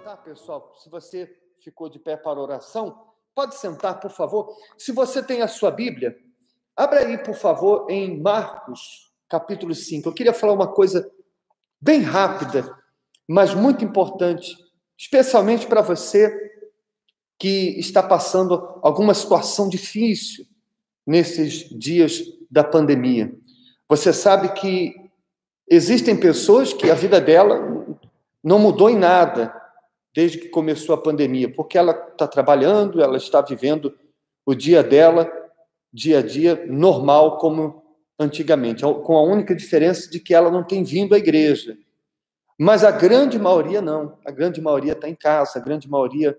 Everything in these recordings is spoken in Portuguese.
Tá, pessoal, se você ficou de pé para oração, pode sentar, por favor. Se você tem a sua Bíblia, abra aí, por favor, em Marcos, capítulo 5. Eu queria falar uma coisa bem rápida, mas muito importante, especialmente para você que está passando alguma situação difícil nesses dias da pandemia. Você sabe que existem pessoas que a vida dela não mudou em nada desde que começou a pandemia, porque ela está trabalhando, ela está vivendo o dia dela, dia a dia, normal como antigamente, com a única diferença de que ela não tem vindo à igreja. Mas a grande maioria não, a grande maioria está em casa, a grande maioria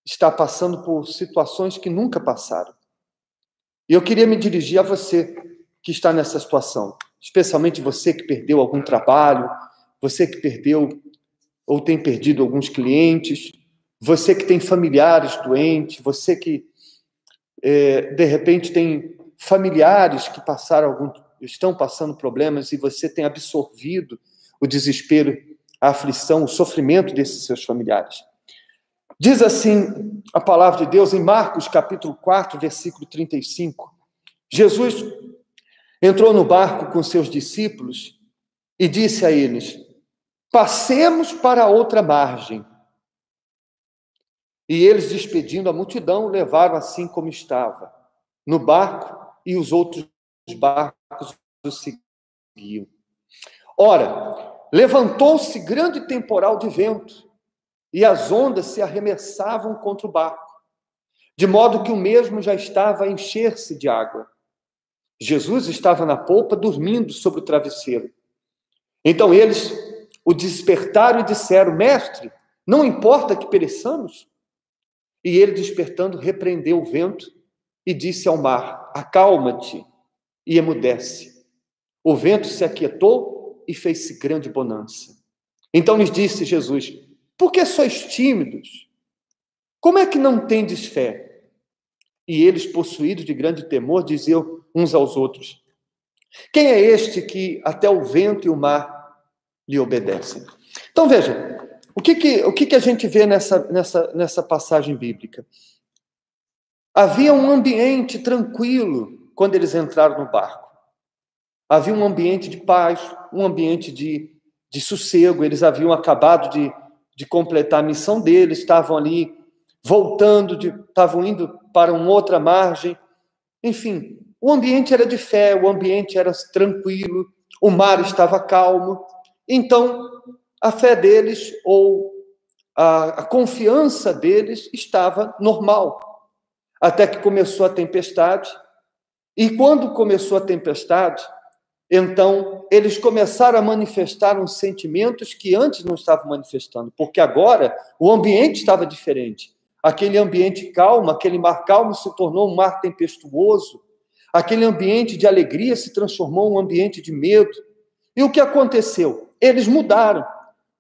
está passando por situações que nunca passaram. E eu queria me dirigir a você que está nessa situação, especialmente você que perdeu algum trabalho, você que perdeu ou tem perdido alguns clientes, você que tem familiares doentes, você que, de repente, tem familiares que estão passando problemas e você tem absorvido o desespero, a aflição, o sofrimento desses seus familiares. Diz assim a palavra de Deus em Marcos, capítulo 4, versículo 35. Jesus entrou no barco com seus discípulos e disse a eles: passemos para a outra margem. E eles, despedindo a multidão, levaram assim como estava, no barco, e os outros barcos o seguiam. Ora, levantou-se grande temporal de vento, e as ondas se arremessavam contra o barco, de modo que o mesmo já estava a encher-se de água. Jesus estava na polpa, dormindo sobre o travesseiro. Então eles o despertaram e disseram: mestre, não importa que pereçamos? E ele, despertando, repreendeu o vento e disse ao mar: acalma-te, e emudece. O vento se aquietou e fez-se grande bonança. Então lhes disse Jesus: por que sois tímidos? Como é que não tendes fé? E eles, possuídos de grande temor, diziam uns aos outros: quem é este que até o vento e o mar lhe obedecem? Então veja, o que a gente vê nessa passagem bíblica? Havia um ambiente tranquilo quando eles entraram no barco. Havia um ambiente de paz, um ambiente de sossego. Eles haviam acabado de completar a missão deles, estavam ali voltando, estavam indo para uma outra margem. Enfim, o ambiente era de fé, o ambiente era tranquilo, o mar estava calmo. Então, a fé deles, ou a confiança deles, estava normal. Até que começou a tempestade. E quando começou a tempestade, então, eles começaram a manifestar uns sentimentos que antes não estavam manifestando, porque agora o ambiente estava diferente. Aquele ambiente calmo, aquele mar calmo se tornou um mar tempestuoso. Aquele ambiente de alegria se transformou em um ambiente de medo. E o que aconteceu? Eles mudaram.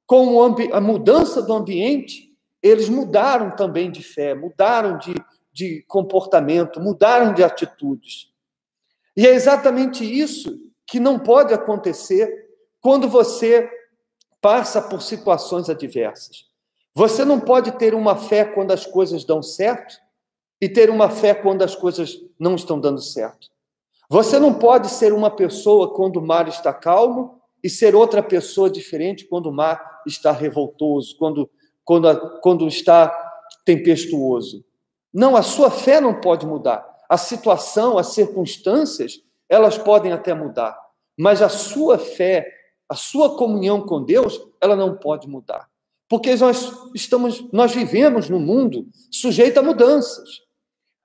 Com a mudança do ambiente, eles mudaram também de fé, mudaram de comportamento, mudaram de atitudes. E é exatamente isso que não pode acontecer quando você passa por situações adversas. Você não pode ter uma fé quando as coisas dão certo e ter uma fé quando as coisas não estão dando certo. Você não pode ser uma pessoa quando o mar está calmo e ser outra pessoa diferente quando o mar está revoltoso, quando está tempestuoso. Não, a sua fé não pode mudar. A situação, as circunstâncias, elas podem até mudar, mas a sua fé, a sua comunhão com Deus, ela não pode mudar. Porque nós vivemos num mundo sujeito a mudanças.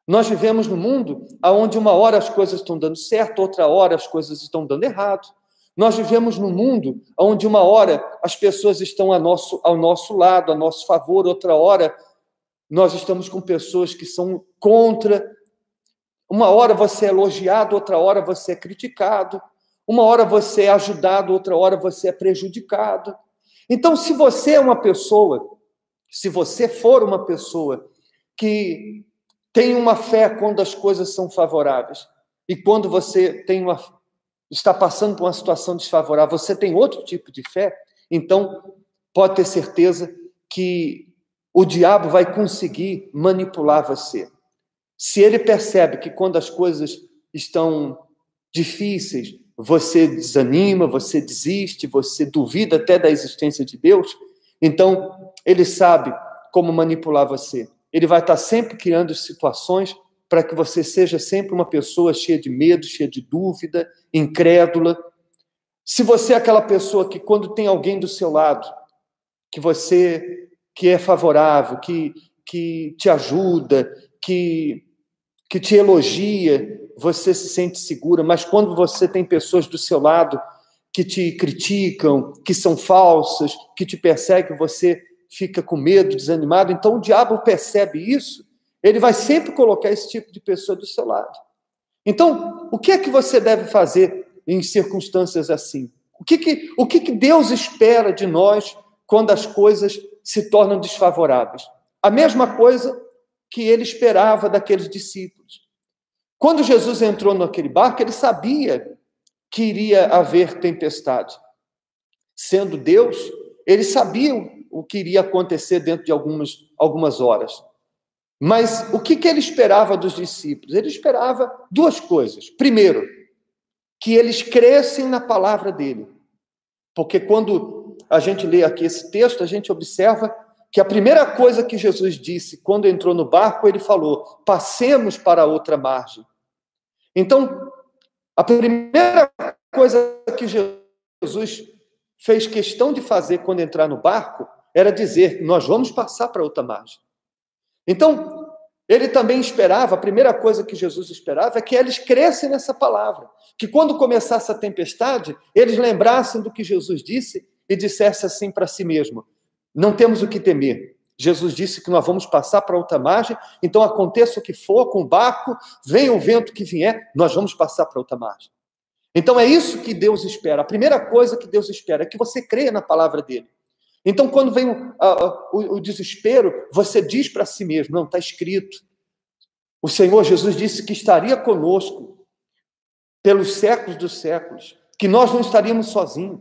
Nós vivemos num mundo onde uma hora as coisas estão dando certo, outra hora as coisas estão dando errado. Nós vivemos num mundo onde uma hora as pessoas estão ao nosso lado, a nosso favor, outra hora nós estamos com pessoas que são contra. Uma hora você é elogiado, outra hora você é criticado. Uma hora você é ajudado, outra hora você é prejudicado. Então, se você for uma pessoa que tem uma fé quando as coisas são favoráveis e quando você está passando por uma situação desfavorável, você tem outro tipo de fé, então pode ter certeza que o diabo vai conseguir manipular você. Se ele percebe que quando as coisas estão difíceis, você desanima, você desiste, você duvida até da existência de Deus, então ele sabe como manipular você. Ele vai estar sempre criando situações para que você seja sempre uma pessoa cheia de medo, cheia de dúvida, incrédula. Se você é aquela pessoa que quando tem alguém do seu lado, que é favorável, que te ajuda, que te elogia, você se sente segura, mas quando você tem pessoas do seu lado que te criticam, que são falsas, que te perseguem, você fica com medo, desanimado. Então o diabo percebe isso, ele vai sempre colocar esse tipo de pessoa do seu lado. Então, o que é que você deve fazer em circunstâncias assim? O que Deus espera de nós quando as coisas se tornam desfavoráveis? A mesma coisa que ele esperava daqueles discípulos. Quando Jesus entrou naquele barco, ele sabia que iria haver tempestade. Sendo Deus, ele sabia o que iria acontecer dentro de algumas horas. Mas o que ele esperava dos discípulos? Ele esperava duas coisas. Primeiro, que eles crescem na palavra dele. Porque quando a gente lê aqui esse texto, a gente observa que a primeira coisa que Jesus disse quando entrou no barco, ele falou: passemos para a outra margem. Então, a primeira coisa que Jesus fez questão de fazer quando entrar no barco era dizer: nós vamos passar para outra margem. Então, ele também esperava, a primeira coisa que Jesus esperava é que eles crescem nessa palavra, que quando começasse a tempestade, eles lembrassem do que Jesus disse e dissessem assim para si mesmo: não temos o que temer. Jesus disse que nós vamos passar para outra margem, então aconteça o que for com o barco, venha o vento que vier, nós vamos passar para outra margem. Então é isso que Deus espera. A primeira coisa que Deus espera é que você creia na palavra dele. Então, quando vem o desespero, você diz para si mesmo: não, está escrito. O Senhor Jesus disse que estaria conosco pelos séculos dos séculos, que nós não estaríamos sozinhos.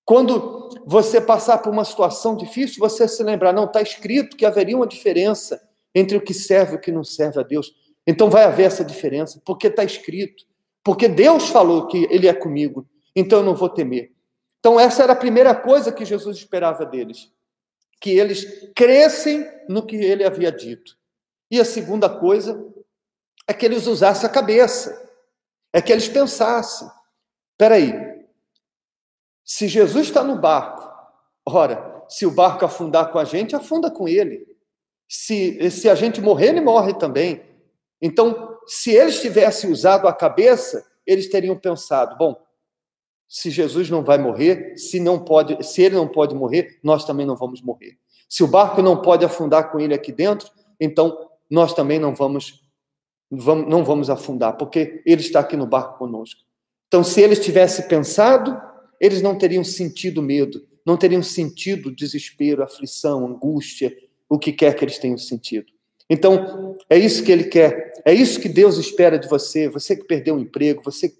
Quando você passar por uma situação difícil, você se lembrar: não, está escrito que haveria uma diferença entre o que serve e o que não serve a Deus. Então vai haver essa diferença, porque está escrito. Porque Deus falou que Ele é comigo, então eu não vou temer. Então essa era a primeira coisa que Jesus esperava deles, que eles crescem no que Ele havia dito. E a segunda coisa é que eles usassem a cabeça, é que eles pensassem: espera aí, se Jesus está no barco, ora, se o barco afundar com a gente, afunda com ele. Se a gente morrer, ele morre também. Então, se eles tivessem usado a cabeça, eles teriam pensado: bom, se Jesus não vai morrer, se ele não pode morrer, nós também não vamos morrer. Se o barco não pode afundar com ele aqui dentro, então nós também não vamos afundar, porque ele está aqui no barco conosco. Então, se eles tivessem pensado, eles não teriam sentido medo, não teriam sentido desespero, aflição, angústia, o que quer que eles tenham sentido. Então, é isso que ele quer, é isso que Deus espera de você, você que perdeu um emprego, você que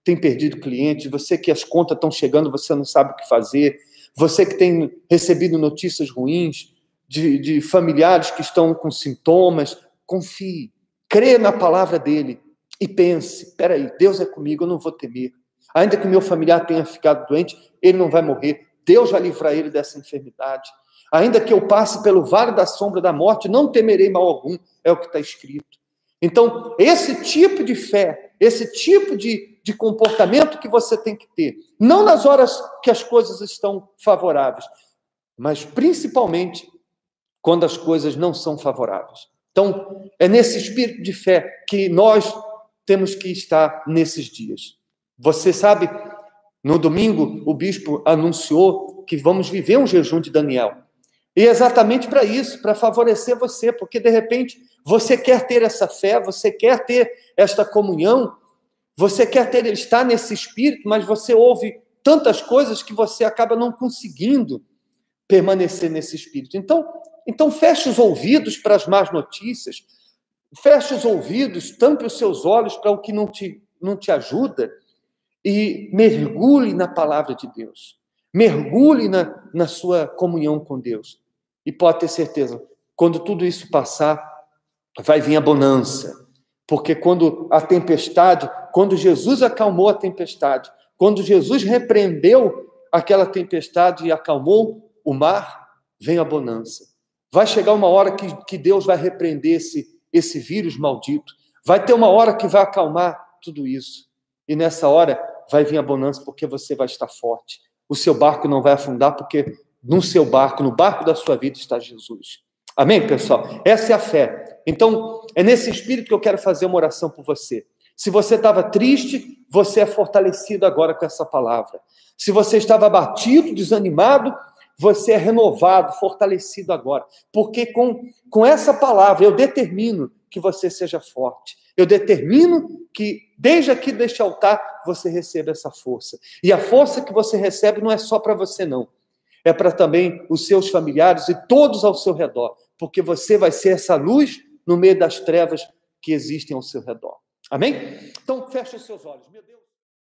tem perdido clientes, você que as contas estão chegando, você não sabe o que fazer, você que tem recebido notícias ruins de familiares que estão com sintomas. Confie, crê na palavra dele e pense: espera aí, Deus é comigo, eu não vou temer. Ainda que meu familiar tenha ficado doente, ele não vai morrer, Deus vai livrar ele dessa enfermidade. Ainda que eu passe pelo vale da sombra da morte, não temerei mal algum, é o que está escrito. Então, esse tipo de fé, esse tipo de comportamento que você tem que ter, não nas horas que as coisas estão favoráveis, mas principalmente quando as coisas não são favoráveis. Então, é nesse espírito de fé que nós temos que estar nesses dias. Você sabe, no domingo, o bispo anunciou que vamos viver um jejum de Daniel. E é exatamente para isso, para favorecer você, porque de repente você quer ter essa fé, você quer ter esta comunhão, você quer estar nesse espírito, mas você ouve tantas coisas que você acaba não conseguindo permanecer nesse espírito. Então feche os ouvidos para as más notícias, feche os ouvidos, tampe os seus olhos para o que não te ajuda e mergulhe na palavra de Deus. Mergulhe na sua comunhão com Deus. E pode ter certeza, quando tudo isso passar, vai vir a bonança. Porque quando a tempestade, quando Jesus acalmou a tempestade, quando Jesus repreendeu aquela tempestade e acalmou o mar, vem a bonança. Vai chegar uma hora que Deus vai repreender esse vírus maldito. Vai ter uma hora que vai acalmar tudo isso. E nessa hora vai vir a bonança, porque você vai estar forte. O seu barco não vai afundar, porque no seu barco, no barco da sua vida está Jesus. Amém, pessoal? Essa é a fé. Então, é nesse espírito que eu quero fazer uma oração por você. Se você estava triste, você é fortalecido agora com essa palavra. Se você estava abatido, desanimado, você é renovado, fortalecido agora. Porque com essa palavra eu determino que você seja forte. Eu determino que, desde aqui deste altar, você receba essa força. E a força que você recebe não é só para você, não. É para também os seus familiares e todos ao seu redor. Porque você vai ser essa luz no meio das trevas que existem ao seu redor. Amém? Então, feche os seus olhos. Meu Deus.